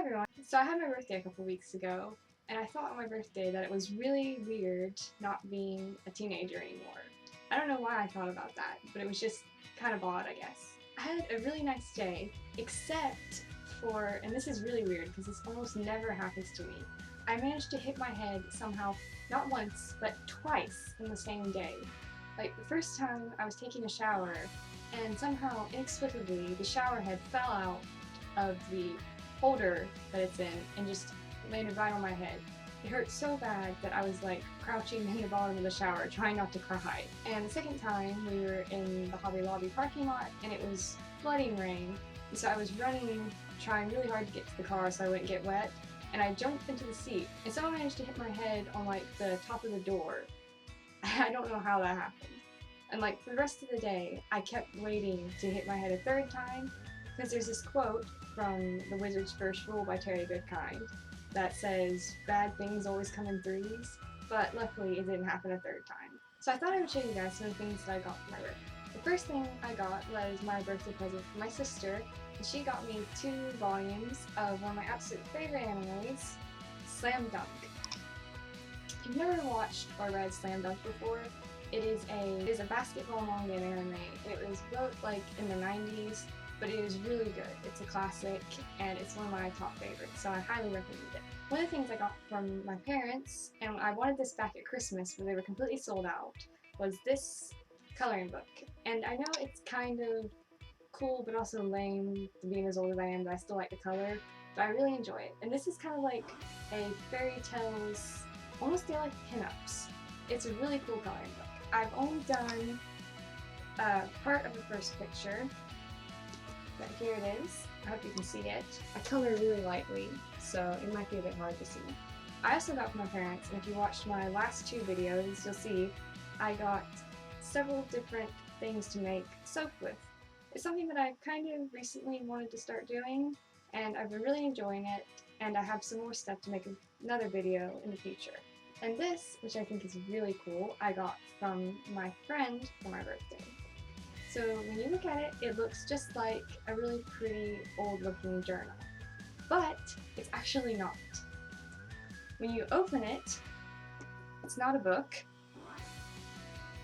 everyone! So I had my birthday a couple weeks ago, and I thought on my birthday that it was really weird not being a teenager anymore. I don't know why I thought about that, but it was just kind of odd, I guess. I had a really nice day, except for, and this is really weird because this almost never happens to me, I managed to hit my head somehow, not once, but twice in the same day. Like, the first time I was taking a shower, and somehow, inexplicably, the shower head fell out of the holder that it's in and just landed right on my head. It hurt so bad that I was like crouching in the bottom of the shower trying not to cry. And the second time we were in the Hobby Lobby parking lot and it was flooding rain, and so I was running, trying really hard to get to the car so I wouldn't get wet, and I jumped into the seat and somehow managed to hit my head on like the top of the door. I don't know how that happened. And like for the rest of the day I kept waiting to hit my head a third time because there's this quote from The Wizard's First Rule by Terry Goodkind that says, "Bad things always come in threes," but luckily it didn't happen a third time. So I thought I would show you guys some of the things that I got for my birthday. The first thing I got was my birthday present from my sister, and she got me 2 volumes of one of my absolute favorite animes, Slam Dunk. If you've never watched or read Slam Dunk before, it is a basketball manga anime, and it was wrote like in the 90s, but it is really good. It's a classic, and it's one of my top favorites, so I highly recommend it. One of the things I got from my parents, and I wanted this back at Christmas where they were completely sold out, was this coloring book. And I know it's kind of cool, but also lame, being as old as I am, but I still like the color, but I really enjoy it. And this is kind of like a fairy tales, almost feel like pinups. It's a really cool coloring book. I've only done part of the first picture, but here it is. I hope you can see it. I color really lightly, so it might be a bit hard to see. I also got from my parents, and if you watched my last 2 videos, you'll see I got several different things to make soap with. It's something that I've kind of recently wanted to start doing, and I've been really enjoying it, and I have some more stuff to make another video in the future. And this, which I think is really cool, I got from my friend for my birthday. So when you look at it, it looks just like a really pretty old-looking journal. But it's actually not. When you open it, it's not a book,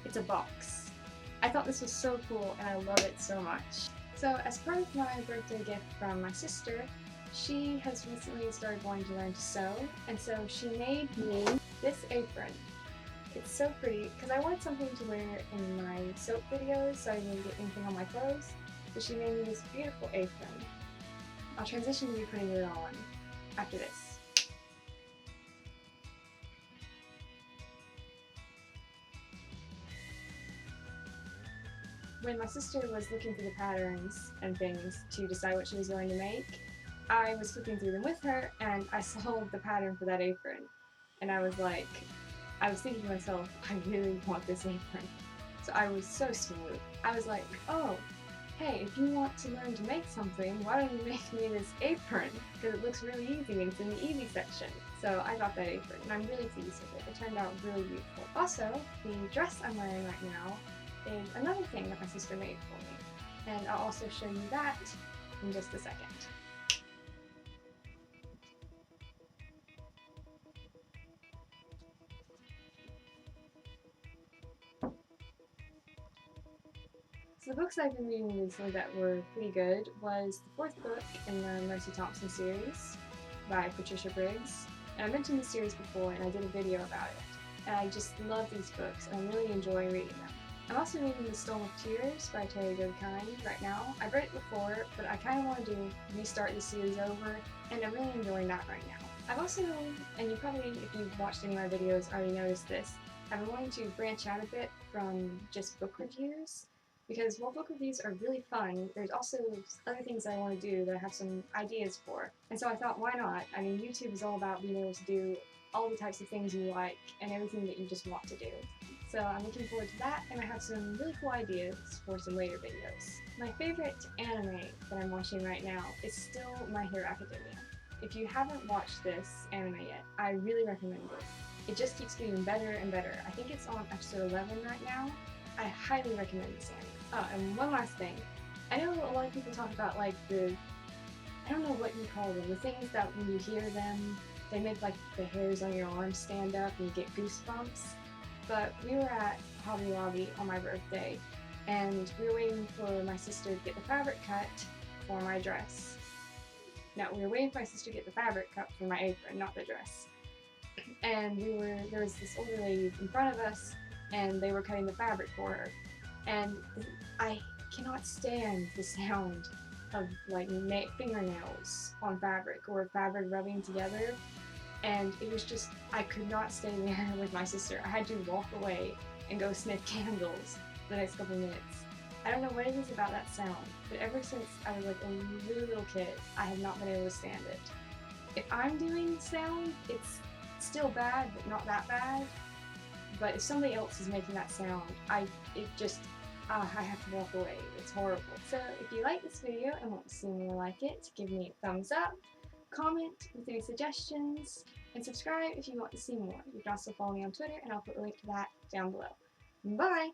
it's a box. I thought this was so cool and I love it so much. So as part of my birthday gift from my sister, she has recently started wanting to learn to sew, and so she made me this apron. It's so pretty because I wanted something to wear in my soap videos so I didn't get anything on my clothes. So she made me this beautiful apron. I'll transition to you putting it on after this. When my sister was looking through the patterns and things to decide what she was going to make, I was flipping through them with her and I saw the pattern for that apron. And I was thinking to myself, I really want this apron. So I was so smooth. I was like, oh, hey, if you want to learn to make something, why don't you make me this apron? Because it looks really easy and it's in the easy section. So I got that apron and I'm really pleased with it. It turned out really beautiful. Also, the dress I'm wearing right now is another thing that my sister made for me. And I'll also show you that in just a second. So the books I've been reading recently that were pretty good was the 4th book in the Mercy Thompson series by Patricia Briggs. And I mentioned this series before and I did a video about it. And I just love these books and I really enjoy reading them. I'm also reading The Storm of Tears by Terry Goodkind right now. I've read it before, but I kind of want to restart the series over, and I'm really enjoying that right now. I've also, and you probably, if you've watched any of my videos, already noticed this, I've been wanting to branch out a bit from just book reviews, because while book reviews are really fun, there's also other things I want to do that I have some ideas for. And so I thought, why not? I mean, YouTube is all about being able to do all the types of things you like and everything that you just want to do. So I'm looking forward to that, and I have some really cool ideas for some later videos. My favorite anime that I'm watching right now is still My Hero Academia. If you haven't watched this anime yet, I really recommend it. It just keeps getting better and better. I think it's on episode 11 right now. I highly recommend this anime. Oh, and one last thing. I know a lot of people talk about like the don't know what you call them, the things that when you hear them, they make like the hairs on your arms stand up and you get goosebumps. But we were at Hobby Lobby on my birthday, and we were waiting for my sister to get the fabric cut for my dress. No, we were waiting for my sister to get the fabric cut for my apron, not the dress. And there was this older lady in front of us, and they were cutting the fabric for her. And I cannot stand the sound of like fingernails on fabric or fabric rubbing together. And it was just, I could not stay there with my sister. I had to walk away and go sniff candles the next couple minutes. I don't know what it is about that sound, but ever since I was like a really little kid, I have not been able to stand it. If I'm doing sound, it's still bad, but not that bad. But if somebody else is making that sound, I have to walk away. It's horrible. So if you like this video and want to see more like it, give me a thumbs up, comment with any suggestions, and subscribe if you want to see more. You can also follow me on Twitter, and I'll put a link to that down below. Bye!